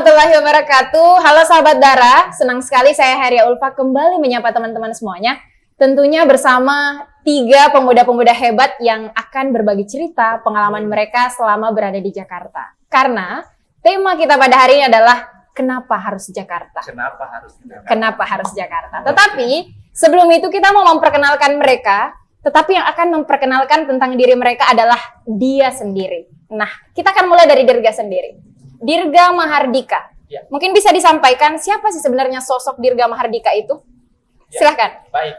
warahmatullahi wabarakatuh. Halo sahabat Dara, senang sekali saya Heria Ulfa kembali menyapa teman-teman semuanya. Tentunya bersama 3 pemuda-pemuda hebat yang akan berbagi cerita pengalaman mereka selama berada di Jakarta. Karena tema kita pada hari ini adalah kenapa harus Jakarta? Kenapa harus Jakarta? Tetapi sebelum itu kita mau memperkenalkan mereka, tetapi yang akan memperkenalkan tentang diri mereka adalah dia sendiri. Nah, kita akan mulai dari Dirga sendiri. Dirga Mahardika. Ya. Mungkin bisa disampaikan siapa sih sebenarnya sosok Dirga Mahardika itu? Ya, silahkan. Baik,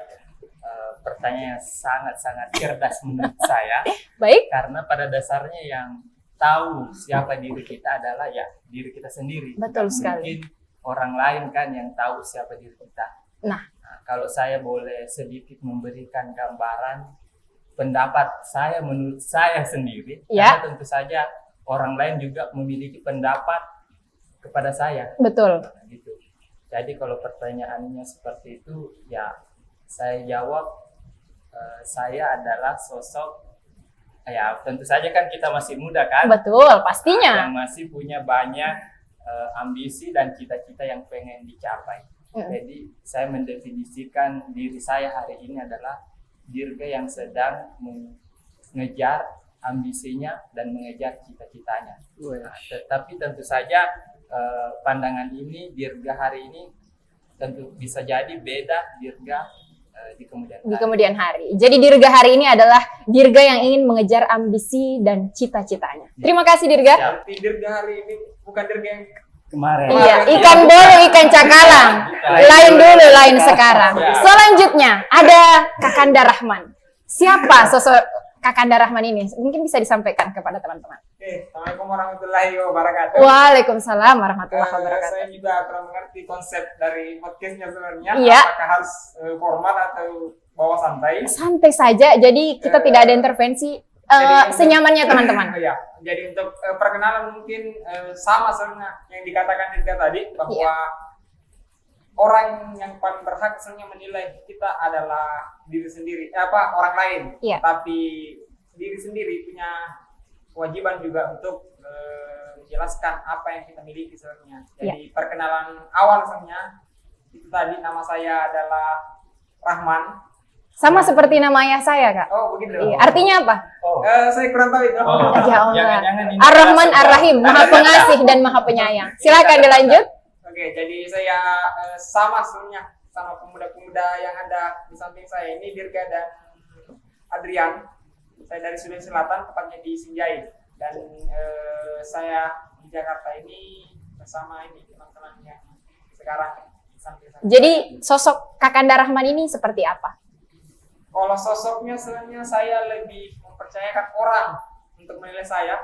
pertanyaan sangat-sangat cerdas menurut saya. Baik. Karena pada dasarnya yang tahu siapa diri kita adalah ya diri kita sendiri. Betul Nggak sekali. mungkin orang lain kan yang tahu siapa diri kita. Nah, Kalau saya boleh sedikit memberikan gambaran pendapat saya menurut saya sendiri, Ya. karena tentu saja orang lain juga memiliki pendapat kepada saya. betul. Gitu. Jadi kalau pertanyaannya seperti itu, ya saya jawab saya adalah sosok, ya tentu saja kan kita masih muda kan, Betul, pastinya. yang masih punya banyak ambisi dan cita-cita yang pengen dicapai. Jadi saya mendefinisikan diri saya hari ini adalah Dirga yang sedang mengejar ambisinya dan mengejar cita-citanya. Nah, tetapi tentu saja pandangan ini Dirga hari ini tentu bisa jadi beda Dirga di kemudian hari. Di kemudian hari. Jadi Dirga hari ini adalah Dirga yang ingin mengejar ambisi dan cita-citanya. Terima kasih Dirga. Siap. Tapi Dirga hari ini bukan Dirga yang Kemarin. Iya, ikan bolu, ikan cakalang. Lain dulu, lain sekarang. Selanjutnya ada Kakanda Rahman. Siapa sosok Kakanda Rahman ini? Mungkin bisa disampaikan kepada teman-teman. Assalamualaikum warahmatullahi wabarakatuh. Waalaikumsalam warahmatullahi wabarakatuh. Saya juga kurang mengerti konsep dari podcastnya sebenarnya. Iya. Apakah harus formal atau bawa santai? Santai saja, jadi kita tidak ada intervensi. Jadi Senyamannya teman-teman. Ya, jadi untuk perkenalan mungkin sama sebenarnya yang dikatakan Dirga tadi bahwa Iya. orang yang paling berhak sebenarnya menilai kita adalah diri sendiri, orang lain. Iya. Tapi diri sendiri punya kewajiban juga untuk menjelaskan apa yang kita miliki sebenarnya. Jadi perkenalan awal sebenarnya itu tadi, nama saya adalah Rahman. Sama seperti nama ayah saya, Kak. Oh begitu. Iya. Artinya apa? Saya kurang tahu itu. Ya Allah. Jangan-jangan ini Ar-Rahman Ar-Rahim, Maha Pengasih dan Maha Penyayang. Silakan dilanjut. Oke, jadi saya sama sebenarnya sama pemuda-pemuda yang ada di samping saya ini, Dirga dan Adrian. Saya dari Sulawesi Selatan, tepatnya di Sinjai. Dan saya di Jakarta ini bersama ini teman-teman yang sekarang di samping saya. Jadi sosok Kakanda Rahman ini seperti apa? Kalau sosoknya sebenarnya saya lebih mempercayakan orang untuk menilai saya,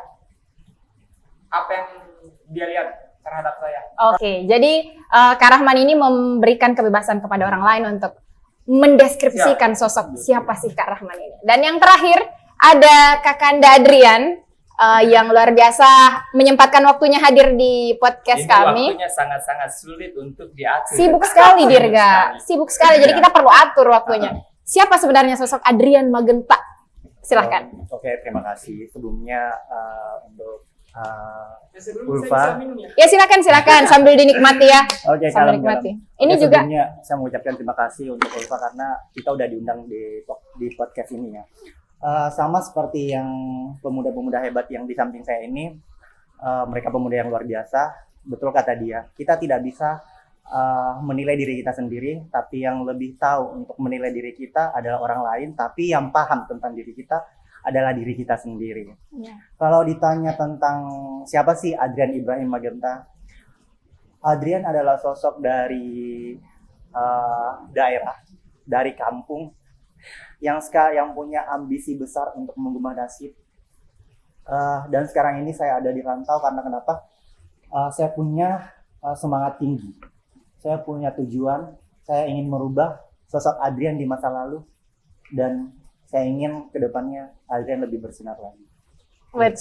apa yang dia lihat terhadap saya. Oke, jadi Kak Rahman ini memberikan kebebasan kepada orang lain untuk mendeskripsikan sosok siapa sih Kak Rahman ini. Dan yang terakhir ada Kakanda Adrian yang luar biasa menyempatkan waktunya hadir di podcast Ini kami. waktunya sangat-sangat sulit untuk diatur. Sibuk sekali Dirga, sibuk sekali. Jadi kita perlu atur waktunya. Siapa sebenarnya sosok Adrian Magenta? Silahkan. Oke, terima kasih sebelumnya untuk Sebelum Ulfa. saya bisa minum ya. Ya silakan sambil dinikmati ya. Oke, Sambil kalem, nikmati. kalem. Ini Oke, juga sebelumnya saya mengucapkan terima kasih untuk Ulfa karena kita udah diundang di podcast ini ya. Sama seperti yang pemuda-pemuda hebat yang di samping saya ini, mereka pemuda yang luar biasa. Betul kata dia, kita tidak bisa menilai diri kita sendiri, tapi yang lebih tahu untuk menilai diri kita adalah orang lain, tapi yang paham tentang diri kita adalah diri kita sendiri. Ya. Kalau ditanya tentang siapa sih Adrian Ibrahim Magenta, Adrian adalah sosok dari daerah, dari kampung yang punya ambisi besar untuk mengubah nasib. Dan sekarang ini saya ada di rantau karena kenapa? Saya punya semangat tinggi. Saya punya tujuan, saya ingin merubah sosok Adrian di masa lalu dan saya ingin kedepannya Adrian lebih bersinar lagi.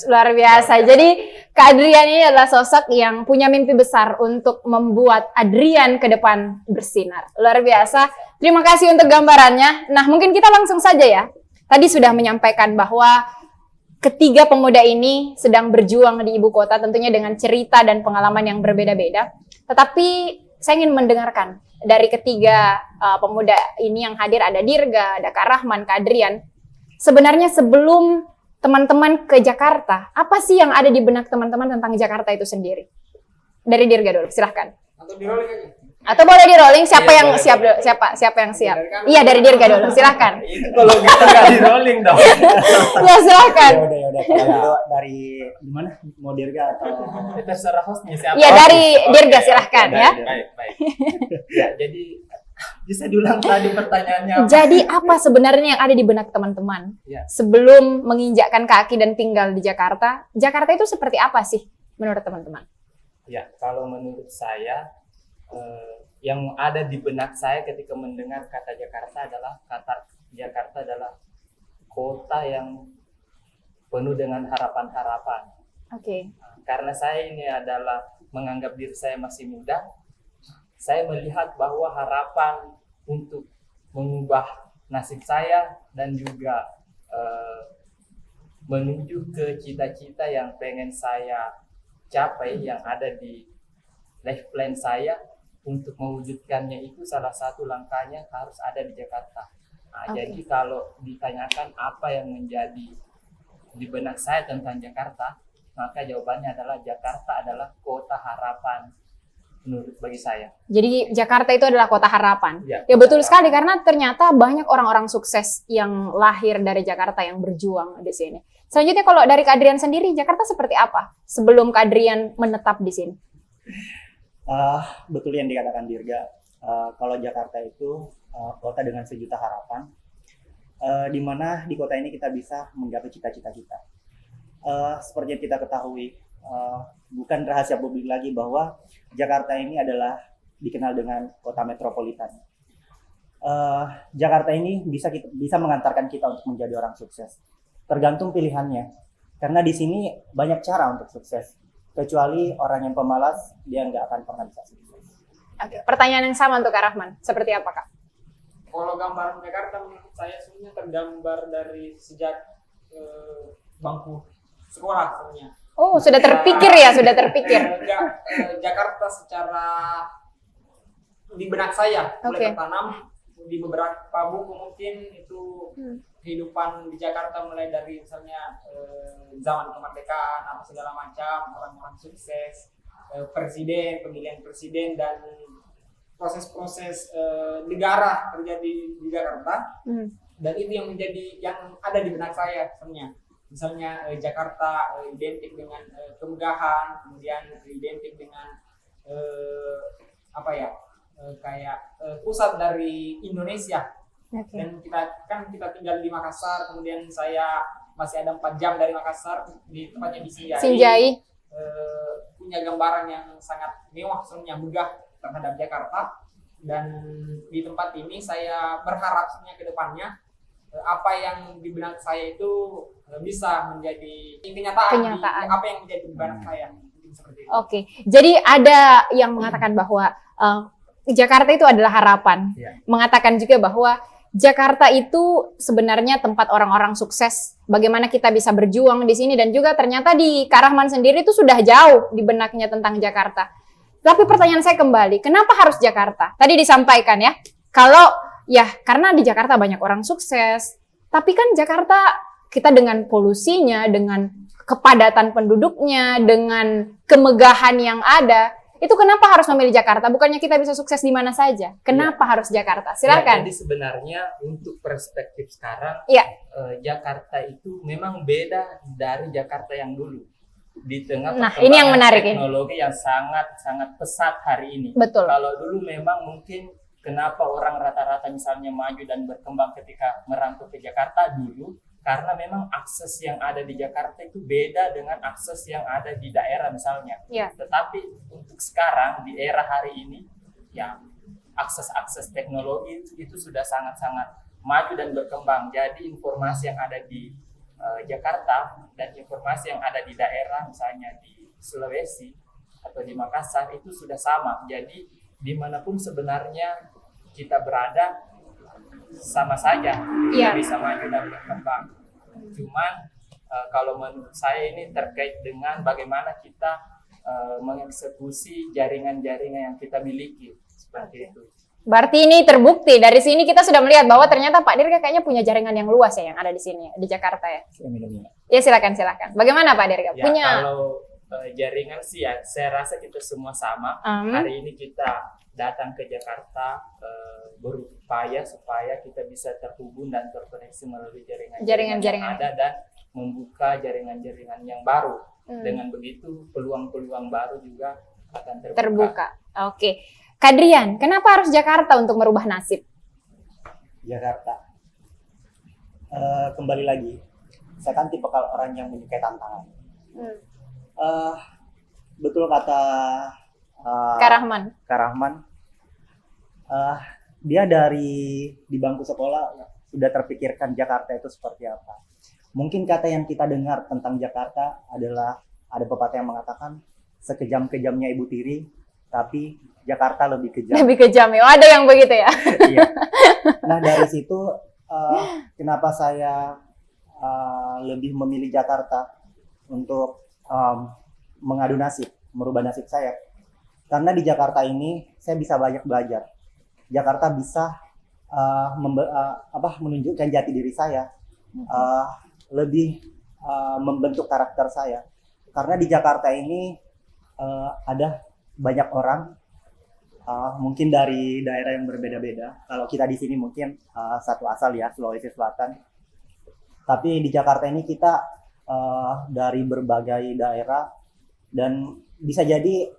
Luar biasa. Jadi Kak Adrian ini adalah sosok yang punya mimpi besar untuk membuat Adrian ke depan bersinar. Luar biasa. Terima kasih untuk gambarannya. Nah, mungkin kita langsung saja ya. Tadi sudah menyampaikan bahwa ketiga pemuda ini sedang berjuang di ibu kota, tentunya dengan cerita dan pengalaman yang berbeda-beda. Tetapi saya ingin mendengarkan dari ketiga pemuda ini yang hadir, ada Dirga, ada Kak Rahman, Kak Adrian. Sebenarnya sebelum teman-teman ke Jakarta, apa sih yang ada di benak teman-teman tentang Jakarta itu sendiri? Dari Dirga dulu, silahkan. Atau di rolling aja. Atau boleh di rolling, siapa Iya, yang boleh, siap boleh. dulu? Siapa yang siap? Dari kami. Iya, dari Dirga dulu, silahkan. Itu kalau kita nggak di rolling dong. Ya, silahkan. Ya udah. Kalau gitu dari gimana? Mau Dirga atau Terserah hostnya siapa. Iya, dari Oke, Dirga, silahkan oke, ya. Baik. Ya, jadi bisa diulang tadi pertanyaannya apa? Jadi apa sebenarnya yang ada di benak teman-teman Ya. sebelum menginjakkan kaki dan tinggal di Jakarta? Jakarta itu seperti apa sih menurut teman-teman? Ya, kalau menurut saya yang ada di benak saya ketika mendengar kata Jakarta adalah kota yang penuh dengan harapan-harapan. Oke. Karena saya ini adalah menganggap diri saya masih muda, saya melihat bahwa harapan untuk mengubah nasib saya dan juga menuju ke cita-cita yang pengen saya capai yang ada di life plan saya, untuk mewujudkannya itu salah satu langkahnya harus ada di Jakarta. Nah, Oke. Jadi kalau ditanyakan apa yang menjadi di benak saya tentang Jakarta, maka jawabannya adalah Jakarta adalah kota harapan menurut bagi saya. Jadi Jakarta itu adalah kota harapan. Ya, Ya betul kota sekali, karena ternyata banyak orang-orang sukses yang lahir dari Jakarta yang berjuang di sini. Selanjutnya kalau dari Kak Adrian sendiri, Jakarta seperti apa sebelum Kak Adrian menetap di sini? betul yang dikatakan Dirga. Kalau Jakarta itu kota dengan sejuta harapan, di mana di kota ini kita bisa menggapai cita-cita kita. Seperti yang kita ketahui, bukan rahasia publik lagi bahwa Jakarta ini adalah dikenal dengan kota metropolitan. Jakarta ini bisa mengantarkan kita untuk menjadi orang sukses. Tergantung pilihannya. Karena di sini banyak cara untuk sukses. Kecuali orang yang pemalas, dia nggak akan pernah bisa sukses. Oke, pertanyaan yang sama untuk Kak Rahman. Seperti apa, Kak? Kalau gambaran Jakarta menurut saya sebenarnya tergambar dari sejak bangku sekolah sebenarnya. Oh, sudah terpikir ya, sudah terpikir. Jakarta secara di benak saya mulai Oke. tertanam di beberapa buku mungkin itu kehidupan di Jakarta mulai dari misalnya zaman kemerdekaan apa segala macam, orang-orang sukses, presiden, pemilihan presiden dan proses-proses negara terjadi di Jakarta. Dan itu yang menjadi yang ada di benak saya sebenarnya. Misalnya Jakarta identik dengan kemegahan, kemudian identik dengan kayak pusat dari Indonesia. Oke. Dan kita tinggal di Makassar, kemudian saya masih ada 4 jam dari Makassar di tempatnya di Sinjai. punya gambaran yang sangat mewah sebenarnya, megah terhadap Jakarta. Dan di tempat ini saya berharap sebenarnya ke depannya apa yang di benak saya itu bisa menjadi kenyataan. Apa yang menjadi di benak saya. Mungkin seperti itu. Oke, jadi ada yang mengatakan bahwa Jakarta itu adalah harapan. Ya. Mengatakan juga bahwa Jakarta itu sebenarnya tempat orang-orang sukses. Bagaimana kita bisa berjuang di sini, dan juga ternyata di Kak Rahman sendiri itu sudah jauh di benaknya tentang Jakarta. Tapi pertanyaan saya kembali, kenapa harus Jakarta? Tadi disampaikan ya, kalau ya karena di Jakarta banyak orang sukses. Tapi kan Jakarta kita dengan polusinya, dengan kepadatan penduduknya, dengan kemegahan yang ada, itu kenapa harus memilih Jakarta? Bukannya kita bisa sukses di mana saja? Kenapa harus Jakarta? Silakan. Ya, jadi sebenarnya untuk perspektif sekarang, Iya. Jakarta itu memang beda dari Jakarta yang dulu. Di tengah Nah, ini yang perkembangan menarik ini. teknologi yang sangat pesat hari ini. Betul. Kalau dulu memang mungkin kenapa orang rata-rata misalnya maju dan berkembang ketika merantau ke Jakarta dulu, karena memang akses yang ada di Jakarta itu beda dengan akses yang ada di daerah misalnya. Iya. Tetapi untuk sekarang di era hari ini, ya akses-akses teknologi itu sudah sangat-sangat maju dan berkembang. Jadi informasi yang ada di Jakarta dan informasi yang ada di daerah misalnya di Sulawesi atau di Makassar itu sudah sama. Jadi dimanapun sebenarnya kita berada sama saja kita Iya. bisa maju dan berkembang. Cuman kalau menurut saya ini terkait dengan bagaimana kita mengeksekusi jaringan-jaringan yang kita miliki seperti itu. Berarti ini terbukti dari sini kita sudah melihat bahwa ternyata Pak Dirga kayaknya punya jaringan yang luas ya yang ada di sini di Jakarta ya. Ya silakan. Bagaimana Pak Dirga? Ya, Punya kalau jaringan sih ya saya rasa kita semua sama. Hari ini kita datang ke Jakarta berupaya supaya kita bisa terhubung dan terkoneksi melalui jaringan-jaringan yang ada dan membuka jaringan-jaringan yang baru. Dengan begitu peluang-peluang baru juga akan terbuka. Oke. Kadrian, kenapa harus Jakarta untuk merubah nasib? Jakarta. Kembali lagi, saya kan tipe orang yang menyukai tantangan. Betul kata Kak Rahman. Dia di bangku sekolah sudah terpikirkan Jakarta itu seperti apa. Mungkin kata yang kita dengar tentang Jakarta adalah ada pepatah yang mengatakan sekejam-kejamnya ibu tiri, tapi Jakarta lebih kejam. Lebih kejam ya, ada yang begitu ya. Iya. Nah dari situ kenapa saya lebih memilih Jakarta untuk mengadu nasib, merubah nasib saya. Karena di Jakarta ini saya bisa banyak belajar. Jakarta bisa menunjukkan jati diri saya, lebih membentuk karakter saya. Karena di Jakarta ini ada banyak orang, mungkin dari daerah yang berbeda-beda. Kalau kita di sini mungkin satu asal ya, Sulawesi Selatan. Tapi di Jakarta ini kita dari berbagai daerah dan bisa jadi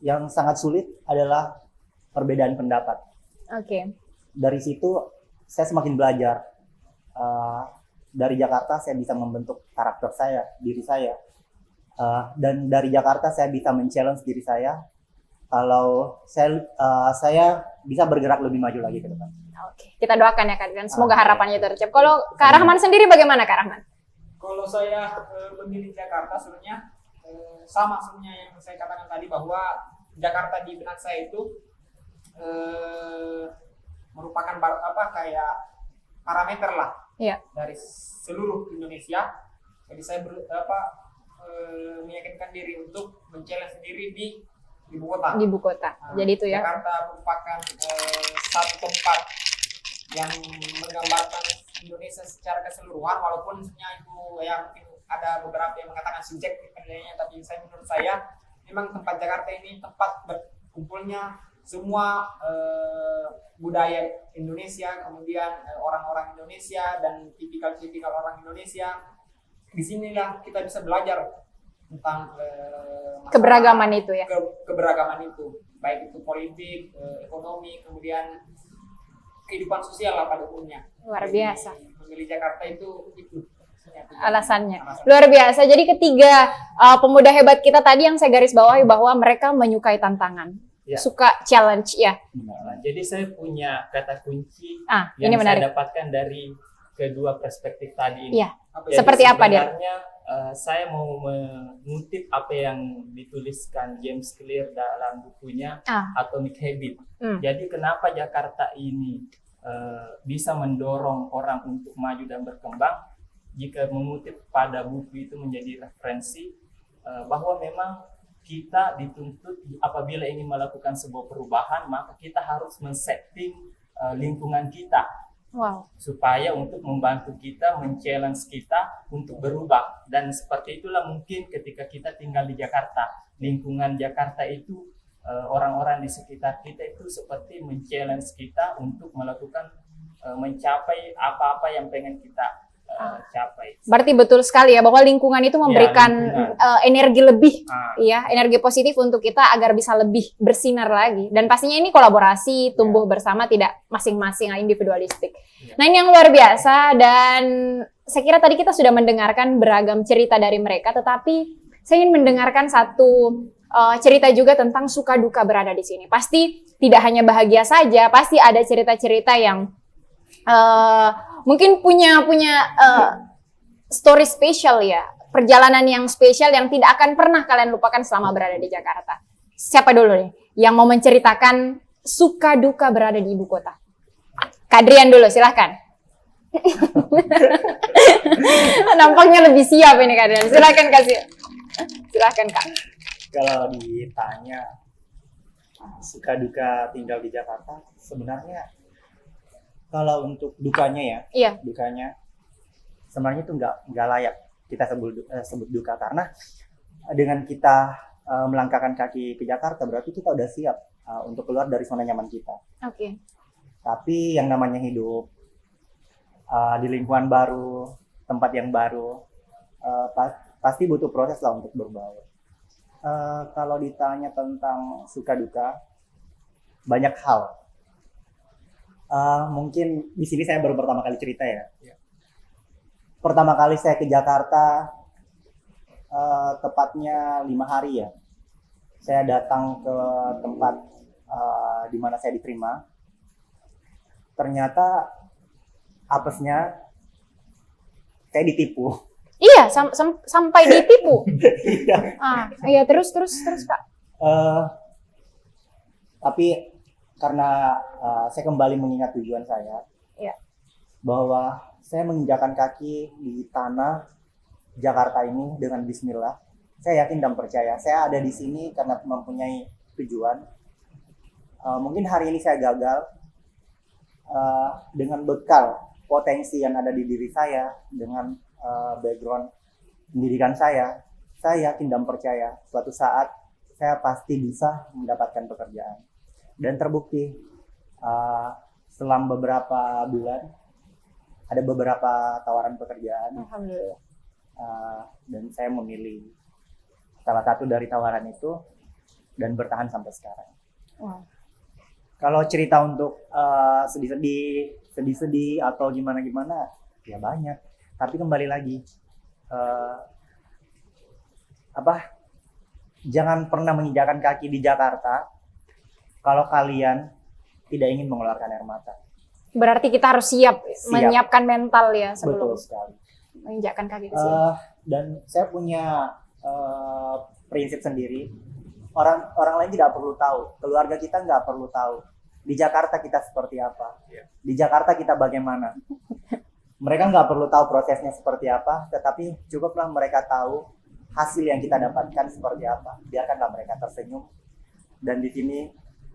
yang sangat sulit adalah perbedaan pendapat. Oke. Dari situ saya semakin belajar. Dari Jakarta saya bisa membentuk karakter saya, diri saya. Dan dari Jakarta saya bisa men-challenge diri saya. Kalau saya bisa bergerak lebih maju lagi ke depan. Oke. Kita doakan ya Kak Dirga. Semoga harapannya tercapai. Kalau Kak Rahman sendiri bagaimana Kak Rahman? Kalau saya memilih Jakarta sebenarnya sama sebenarnya yang saya katakan tadi bahwa Jakarta di benak saya itu merupakan kayak parameter lah dari seluruh Indonesia. Jadi saya meyakinkan diri untuk men-challenge sendiri di ibu kota. Di ibu kota. Jadi itu ya. Jakarta merupakan satu tempat yang menggambarkan Indonesia secara keseluruhan, walaupun sebenarnya itu yang ada beberapa yang mengatakan subjektif penilaiannya, tapi menurut saya memang tempat Jakarta ini tempat berkumpulnya semua budaya Indonesia, kemudian orang-orang Indonesia dan tipikal-tipikal orang Indonesia. Di sinilah kita bisa belajar tentang keberagaman itu ya. Keberagaman itu, baik itu politik, ekonomi, kemudian kehidupan sosial lah pada umumnya. Luar biasa. Jadi, memilih Jakarta itu alasannya. Luar biasa. Jadi ketiga pemuda hebat kita tadi yang saya garis bawahi bahwa mereka menyukai tantangan. Ya. Suka challenge ya. Nah, jadi saya punya kata kunci ini yang menarik. saya dapatkan dari kedua perspektif tadi ini. Iya. Seperti apa dia? Sebenarnya saya mau mengutip apa yang dituliskan James Clear dalam bukunya Atomic Habit. Jadi kenapa Jakarta ini bisa mendorong orang untuk maju dan berkembang? Jika mengutip pada buku itu menjadi referensi bahwa memang kita dituntut apabila ingin melakukan sebuah perubahan, maka kita harus men-setting lingkungan kita. Wow. Supaya untuk membantu kita, men-challenge kita untuk berubah. Dan seperti itulah mungkin ketika kita tinggal di Jakarta, lingkungan Jakarta itu orang-orang di sekitar kita itu seperti men-challenge kita untuk melakukan mencapai apa-apa yang pengen kita capai. Berarti betul sekali ya bahwa lingkungan itu memberikan energi lebih, energi positif untuk kita agar bisa lebih bersinar lagi. Dan pastinya ini kolaborasi, tumbuh bersama, tidak masing-masing individualistik. Nah ini yang luar biasa dan saya kira tadi kita sudah mendengarkan beragam cerita dari mereka, tetapi saya ingin mendengarkan satu cerita juga tentang suka duka berada di sini. Pasti tidak hanya bahagia saja, pasti ada cerita-cerita yang mungkin punya story spesial ya, perjalanan yang spesial yang tidak akan pernah kalian lupakan selama berada di Jakarta. Siapa dulu nih yang mau menceritakan suka duka berada di ibu kota? Kadrian dulu, silahkan. Nampaknya lebih siap ini Kak Adrian. Silakan Kak. Kalau ditanya suka duka tinggal di Jakarta, sebenarnya kalau untuk dukanya ya, Iya. dukanya sebenarnya itu nggak layak kita sebut duka, karena dengan kita melangkahkan kaki ke Jakarta berarti kita udah siap untuk keluar dari zona nyaman kita. Oke. Tapi yang namanya hidup di lingkungan baru, tempat yang baru, pasti butuh proses lah untuk berbaur. Kalau ditanya tentang suka duka, banyak hal. Mungkin di sini saya baru pertama kali cerita ya. Pertama kali saya ke Jakarta, tepatnya 5 hari ya. Saya datang ke tempat di mana saya diterima. Ternyata apesnya saya ditipu. Iya, sampai ditipu. Iya. Iya terus Kak. Tapi karena saya kembali mengingat tujuan saya, Iya. bahwa saya menginjakan kaki di tanah Jakarta ini dengan Bismillah. Saya yakin dan percaya saya ada di sini karena mempunyai tujuan. Mungkin hari ini saya gagal dengan bekal potensi yang ada di diri saya, dengan background pendidikan saya yakin dan percaya suatu saat saya pasti bisa mendapatkan pekerjaan. Dan terbukti selang beberapa bulan ada beberapa tawaran pekerjaan. Alhamdulillah. Dan saya memilih salah satu dari tawaran itu dan bertahan sampai sekarang. Wow. Kalau cerita untuk sedih-sedih atau gimana-gimana, ya banyak. Tapi kembali lagi, jangan pernah menginjakan kaki di Jakarta kalau kalian tidak ingin mengeluarkan air mata. Berarti kita harus siap. Menyiapkan mental ya sebelum Betul sekali. menginjakkan kaki ke sini. Dan saya punya prinsip sendiri. Orang lain tidak perlu tahu, keluarga kita nggak perlu tahu di Jakarta kita seperti apa, di Jakarta kita bagaimana. Mereka nggak perlu tahu prosesnya seperti apa, tetapi cukuplah mereka tahu hasil yang kita dapatkan seperti apa. Biarkanlah mereka tersenyum, dan di sini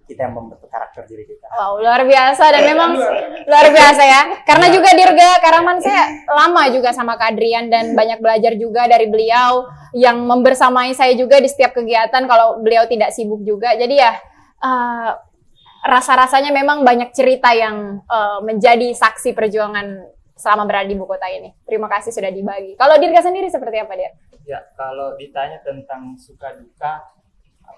kita yang membentuk karakter diri kita. Wow, luar biasa dan memang luar biasa ya. Karena juga Dirga Karaman saya lama juga sama Kak Adrian dan banyak belajar juga dari beliau yang membersamai saya juga di setiap kegiatan kalau beliau tidak sibuk juga. Jadi ya rasa-rasanya memang banyak cerita yang menjadi saksi perjuangan selama berada di ibu kota ini. Terima kasih sudah dibagi. Kalau Dirga sendiri seperti apa, Dir? Ya, kalau ditanya tentang suka duka,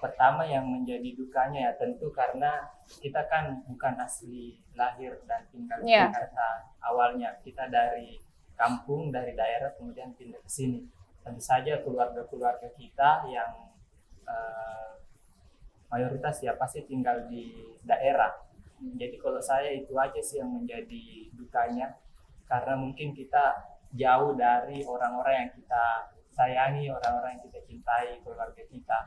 pertama yang menjadi dukanya ya tentu karena kita kan bukan asli lahir dan tinggal di Jakarta. Awalnya kita dari kampung, dari daerah, kemudian pindah ke sini. Tentu saja keluarga-keluarga kita yang mayoritas ya pasti tinggal di daerah. Jadi kalau saya itu aja sih yang menjadi dukanya, karena mungkin kita jauh dari orang-orang yang kita sayangi, orang-orang yang kita cintai, keluarga kita,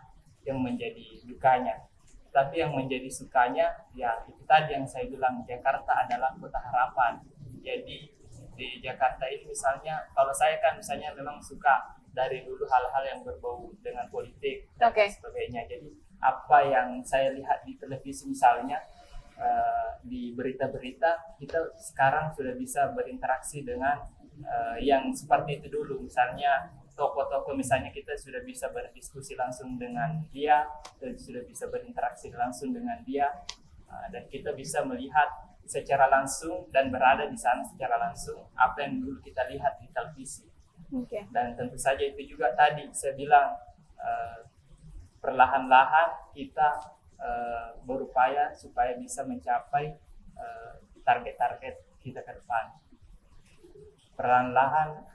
yang menjadi dukanya. Tapi yang menjadi sukanya ya itu tadi yang saya bilang, Jakarta adalah kota harapan. Jadi di Jakarta ini misalnya, kalau saya kan misalnya memang suka dari dulu hal-hal yang berbau dengan politik dan sebagainya. Jadi apa yang saya lihat di televisi misalnya, di berita-berita, kita sekarang sudah bisa berinteraksi dengan yang seperti itu dulu. Misalnya tokoh-tokoh, misalnya kita sudah bisa berdiskusi langsung dengan dia, sudah bisa berinteraksi langsung dengan dia, dan kita bisa melihat secara langsung dan berada di sana secara langsung apa yang dulu kita lihat di televisi. Dan tentu saja itu juga tadi saya bilang, perlahan-lahan kita berupaya supaya bisa mencapai target-target kita ke depan. Perlahan-lahan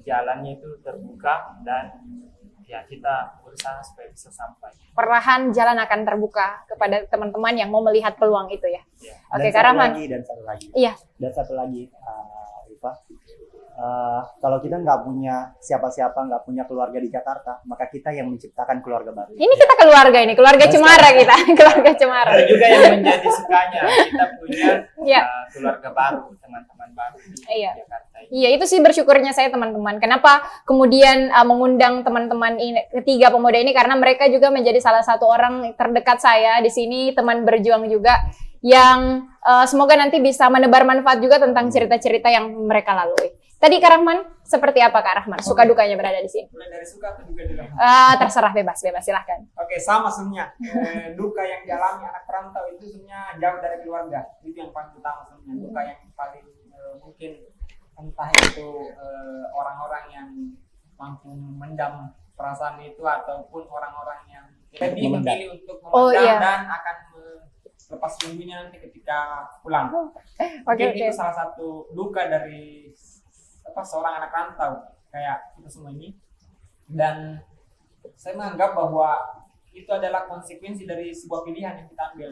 jalannya itu terbuka dan ya kita berusaha supaya bisa sampai. Perlahan jalan akan terbuka kepada teman-teman yang mau melihat peluang itu ya. Oke, Kak Rahman. Dan satu lagi. Iya. Dan satu lagi, Rifa. Kalau kita nggak punya siapa-siapa, nggak punya keluarga di Jakarta, maka kita yang menciptakan keluarga baru. Ini kita keluarga ini, keluarga Betul. Cemara kita, keluarga Cemara. Itu juga yang menjadi sukanya kita punya Iya. keluarga baru, teman-teman baru di Iya. Jakarta ini. Iya, itu sih bersyukurnya saya teman-teman. Kenapa kemudian mengundang teman-teman ini, ketiga pemuda ini, karena mereka juga menjadi salah satu orang terdekat saya di sini, teman berjuang juga, yang semoga nanti bisa menebar manfaat juga tentang cerita-cerita yang mereka lalui. Tadi Kak Rahman, seperti apa Kak Rahman? Suka dukanya berada di sini? Mulai dari suka atau juga di Terserah, bebas, silahkan. Oke, sama sebenarnya. Duka yang dialami anak perantau itu sebenarnya jauh dari keluarga. Itu yang paling utama sebenarnya. Duka yang paling mungkin entah itu orang-orang yang mampu memendam perasaan itu ataupun orang-orang yang lebih memilih untuk memendam iya. dan akan lepas rindunya nanti ketika pulang. Mungkin itu salah satu duka dari seorang anak rantau kayak kita semua ini. Dan saya menganggap bahwa itu adalah konsekuensi dari sebuah pilihan yang kita ambil.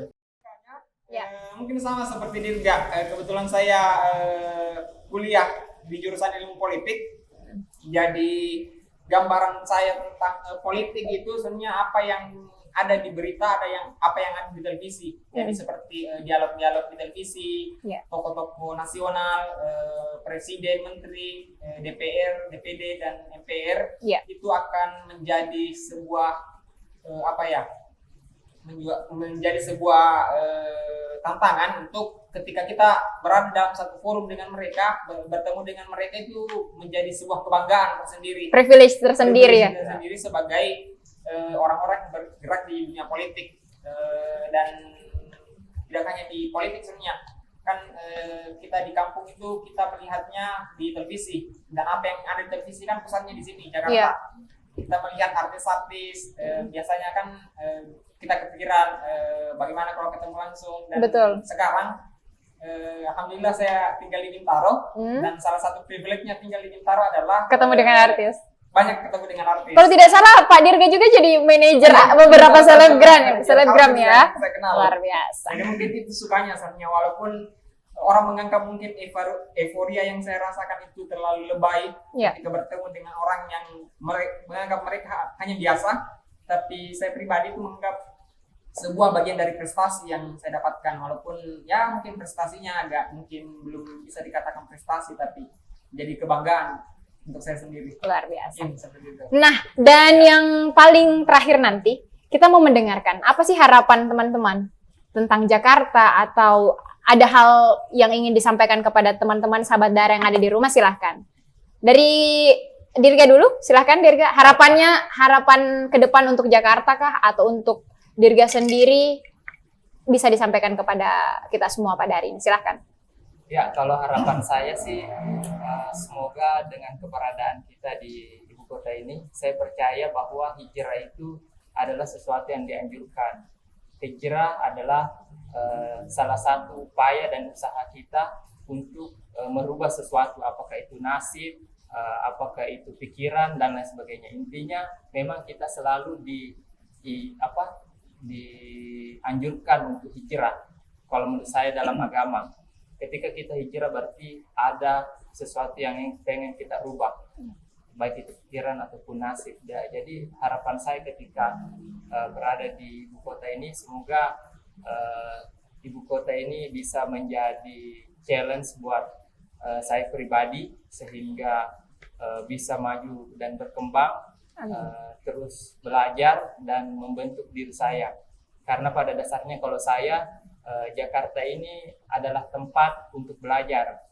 Mungkin sama seperti Dirga. Kebetulan saya kuliah di jurusan ilmu politik. Jadi gambaran saya tentang politik itu sebenarnya apa yang ada di berita, apa yang ada di televisi. Jadi seperti dialog-dialog di televisi, tokoh-tokoh nasional, presiden, menteri, DPR, DPD dan MPR itu akan menjadi sebuah menjadi sebuah tantangan untuk ketika kita berada dalam satu forum dengan mereka, bertemu dengan mereka itu menjadi sebuah kebanggaan tersendiri. Privilege tersendiri ya. Tersendiri sebagai orang-orang yang bergerak di dunia politik, dan tidak hanya di politik sebenarnya kan kita di kampung itu kita melihatnya di televisi, dan apa yang ada di televisi kan pusatnya di sini Jakarta. Kita melihat artis-artis, biasanya kan kita kepikiran bagaimana kalau ketemu langsung, dan sekarang alhamdulillah saya tinggal di Bintaro, dan salah satu privilege-nya tinggal di Bintaro adalah ketemu dengan artis. Banyak ketemu dengan artis. Kalau tidak salah Pak Dirga juga jadi manajer beberapa selebgram ya. Saya kenal. Luar biasa. Jadi mungkin itu sukanya sebenarnya, walaupun orang menganggap mungkin euforia yang saya rasakan itu terlalu lebay ketika bertemu dengan orang yang menganggap mereka hanya biasa, tapi saya pribadi itu menganggap sebuah bagian dari prestasi yang saya dapatkan, walaupun ya mungkin prestasinya agak mungkin belum bisa dikatakan prestasi, tapi jadi kebanggaan untuk saya sendiri. Luar biasa. Itu. Nah, dan yang paling terakhir nanti, kita mau mendengarkan apa sih harapan teman-teman tentang Jakarta, atau ada hal yang ingin disampaikan kepada teman-teman sahabat Dara yang ada di rumah, silahkan. Dari Dirga dulu, silahkan Dirga. Harapan ke depan untuk Jakarta kah, atau untuk Dirga sendiri bisa disampaikan kepada kita semua pada hari ini, silahkan. Ya, kalau harapan saya sih semoga dengan keberadaan kita di ibu kota ini, saya percaya bahwa hijrah itu adalah sesuatu yang dianjurkan. Hijrah adalah salah satu upaya dan usaha kita untuk merubah sesuatu, apakah itu nasib, apakah itu pikiran dan lain sebagainya. Intinya memang kita selalu dianjurkan untuk hijrah. Kalau menurut saya dalam agama, ketika kita hijrah berarti ada sesuatu yang pengen kita rubah, baik itu pikiran ataupun nasib. Ya, jadi harapan saya ketika berada di ibu kota ini, semoga ibu kota ini bisa menjadi challenge buat saya pribadi, sehingga bisa maju dan berkembang, terus belajar dan membentuk diri saya. Karena pada dasarnya kalau saya, Jakarta ini adalah tempat untuk belajar.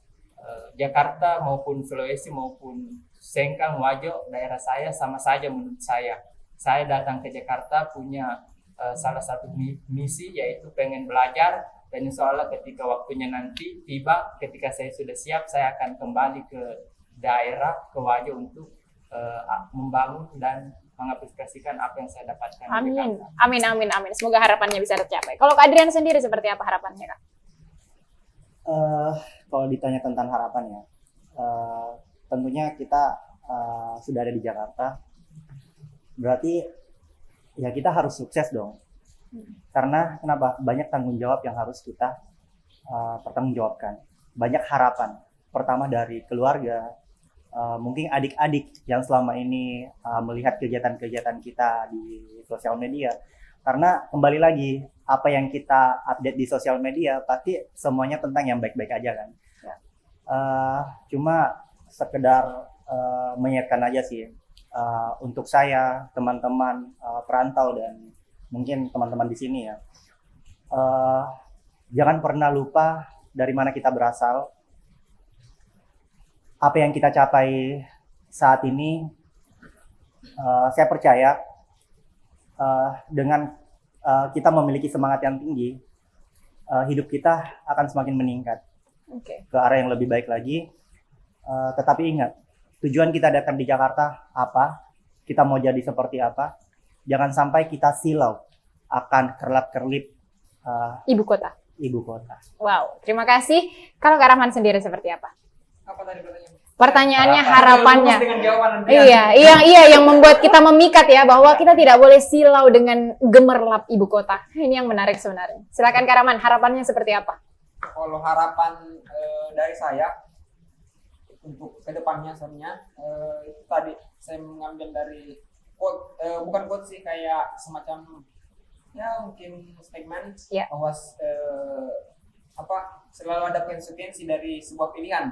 Jakarta maupun Sulawesi maupun Sengkang, Wajo, daerah saya sama saja menurut saya. Saya datang ke Jakarta punya salah satu misi, yaitu pengen belajar, dan insya Allah ketika waktunya nanti tiba, ketika saya sudah siap, saya akan kembali ke daerah, ke Wajo untuk membangun dan mengaplikasikan apa yang saya dapatkan. Amin. Semoga harapannya bisa tercapai. Kalau Kak Adrian sendiri seperti apa harapannya, Kak? Kalau ditanya tentang harapannya, tentunya kita sudah ada di Jakarta, berarti ya kita harus sukses dong. Karena kenapa? Banyak tanggung jawab yang harus kita pertanggungjawabkan. Banyak harapan. Pertama dari keluarga, mungkin adik-adik yang selama ini melihat kegiatan-kegiatan kita di sosial media. Karena kembali lagi, apa yang kita update di sosial media pasti semuanya tentang yang baik-baik aja kan. Cuma sekedar mengingatkan aja sih, untuk saya, teman-teman perantau dan mungkin teman-teman di sini ya, jangan pernah lupa dari mana kita berasal, apa yang kita capai saat ini. Saya percaya dengan kita memiliki semangat yang tinggi, hidup kita akan semakin meningkat ke arah yang lebih baik lagi. Tetapi ingat, tujuan kita datang di Jakarta apa, kita mau jadi seperti apa, jangan sampai kita silau akan kerlap-kerlip Ibu kota. Wow, terima kasih. Kalau Kak Rahman sendiri seperti apa? Apa tadi pertanyaannya? Pertanyaannya, harapannya. Dengan jawaban Adrian. Iya, yang membuat kita memikat ya, bahwa kita tidak boleh silau dengan gemerlap ibu kota. Ini yang menarik sebenarnya. Silakan Kak Rahman, harapannya seperti apa? Kalau harapan dari saya untuk kedepannya sebenarnya itu tadi saya mengambil dari quote, bukan quote sih, kayak semacam ya mungkin statement bahwa selalu ada konsekuensi dari sebuah pilihan.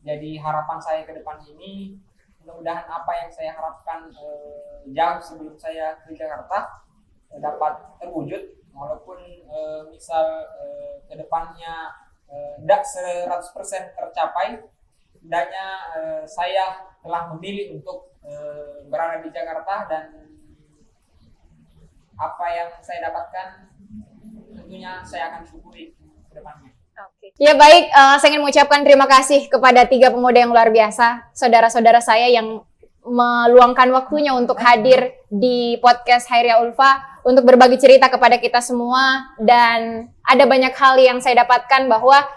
Jadi harapan saya ke depan ini, mudah-mudahan apa yang saya harapkan jauh sebelum saya ke Jakarta dapat terwujud, walaupun misal ke depannya tidak 100% tercapai, setidaknya saya telah memilih untuk berada di Jakarta, dan apa yang saya dapatkan tentunya saya akan syukuri ke depannya. Ya baik, saya ingin mengucapkan terima kasih kepada 3 pemuda yang luar biasa, saudara-saudara saya yang meluangkan waktunya untuk hadir di podcast Hairya Ulfa untuk berbagi cerita kepada kita semua. Dan ada banyak hal yang saya dapatkan bahwa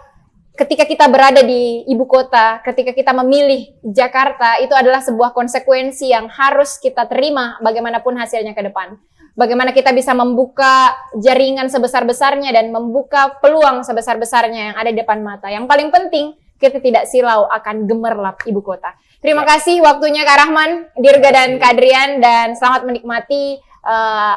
ketika kita berada di ibu kota, ketika kita memilih Jakarta, itu adalah sebuah konsekuensi yang harus kita terima bagaimanapun hasilnya ke depan. Bagaimana kita bisa membuka jaringan sebesar-besarnya dan membuka peluang sebesar-besarnya yang ada di depan mata. Yang paling penting, kita tidak silau akan gemerlap ibu kota. Terima kasih waktunya Kak Rahman, Dirga dan Kak Adrian, dan selamat menikmati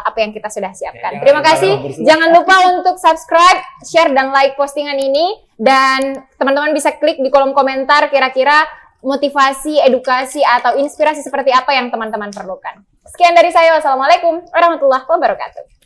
apa yang kita sudah siapkan. Terima kasih. Jangan lupa untuk subscribe, share, dan like postingan ini. Dan teman-teman bisa klik di kolom komentar kira-kira motivasi, edukasi, atau inspirasi seperti apa yang teman-teman perlukan. Sekian dari saya. Wassalamualaikum warahmatullahi wabarakatuh.